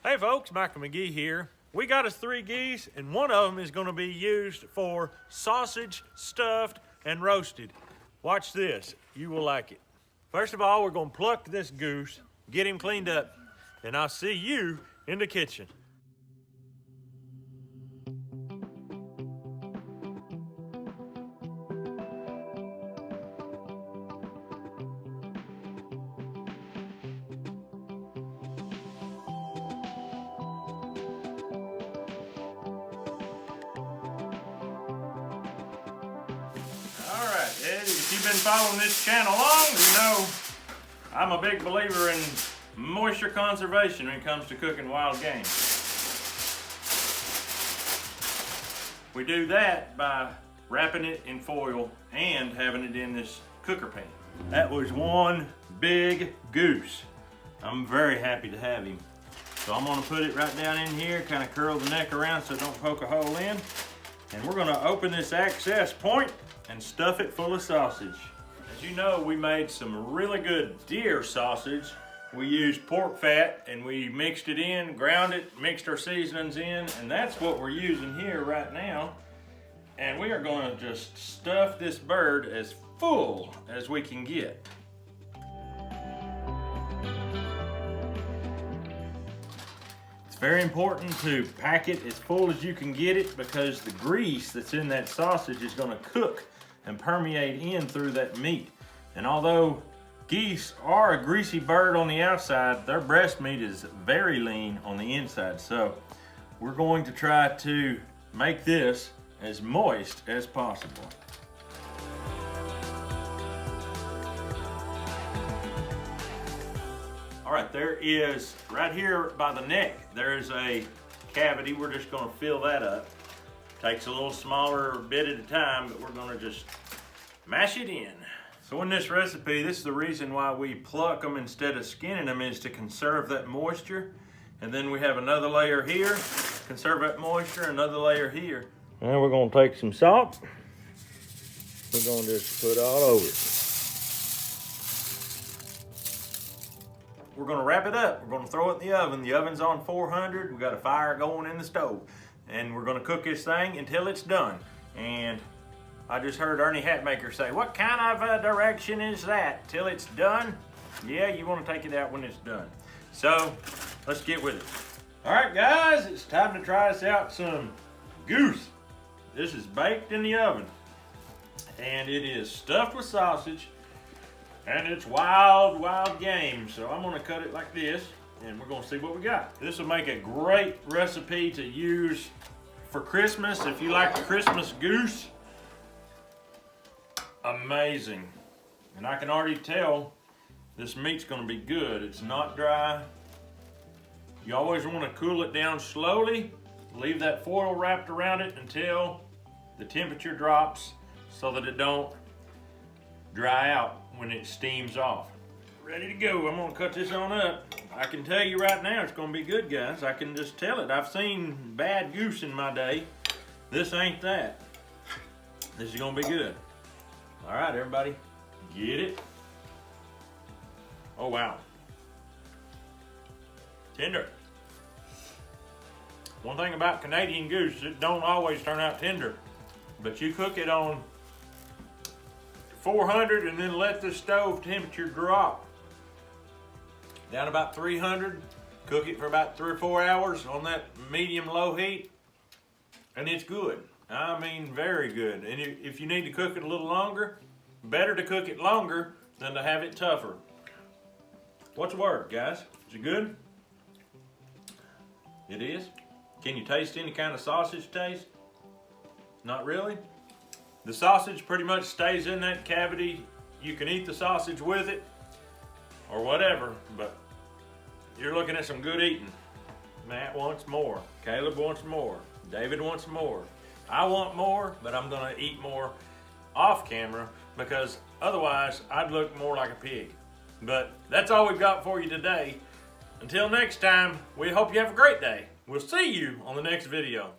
Hey folks, Michael McGee here. We got us 3 geese, and one of them is going to be used for sausage, stuffed, and roasted. Watch this, you will like it. First of all, we're going to pluck this goose, get him cleaned up, and I'll see you in the kitchen. Alright, Eddie, if you've been following this channel long, you know I'm a big believer in moisture conservation when it comes to cooking wild game. We do that by wrapping it in foil and having it in this cooker pan. That was one big goose. I'm very happy to have him. So I'm gonna put it right down in here, kind of curl the neck around so it don't poke a hole in. And we're gonna open this access point and stuff it full of sausage. As you know, we made some really good deer sausage. We used pork fat and we mixed it in, ground it, mixed our seasonings in, and that's what we're using here right now. And we are gonna just stuff this bird as full as we can get. It's very important to pack it as full as you can get it because the grease that's in that sausage is gonna cook and permeate in through that meat. And although geese are a greasy bird on the outside, their breast meat is very lean on the inside. So we're going to try to make this as moist as possible. All right, there is, right here by the neck, there's a cavity. We're just gonna fill that up. Takes a little smaller bit at a time, but we're gonna just mash it in. So in this recipe, this is the reason why we pluck them instead of skinning them, is to conserve that moisture. And then we have another layer here, conserve that moisture, another layer here. And we're gonna take some salt. We're gonna just put all over it. We're gonna wrap it up. We're gonna throw it in the oven. The oven's on 400. We got a fire going in the stove. And we're gonna cook this thing until it's done. And I just heard Ernie Hatmaker say, what kind of a direction is that? Till it's done? Yeah, you wanna take it out when it's done. So, let's get with it. All right, guys, it's time to try us out some goose. This is baked in the oven. And it is stuffed with sausage. And it's wild, wild game. So I'm gonna cut it like this, and we're gonna see what we got. This will make a great recipe to use for Christmas. If you like the Christmas goose, amazing. And I can already tell this meat's gonna be good. It's not dry. You always wanna cool it down slowly. Leave that foil wrapped around it until the temperature drops so that it don't dry out when it steams off. Ready to go. I'm gonna cut this on up. I can tell you right now it's gonna be good, guys. I can just tell it. I've seen bad goose in my day. This ain't that. This is gonna be good. All right, everybody, get it. Oh, wow. Tender. One thing about Canadian goose, it don't always turn out tender, but you cook it on 400 and then let the stove temperature drop down about 300. Cook it for about 3 or 4 hours on that medium low heat, and it's good. I mean, very good. And if you need to cook it a little longer, better to cook it longer than to have it tougher. What's the word, guys? Is it good? It is? Can you taste any kind of sausage taste? Not really? The sausage pretty much stays in that cavity. You can eat the sausage with it or whatever, but you're looking at some good eating. Matt wants more. Caleb wants more. David wants more. I want more, but I'm gonna eat more off camera because otherwise I'd look more like a pig. But that's all we've got for you today. Until next time, we hope you have a great day. We'll see you on the next video.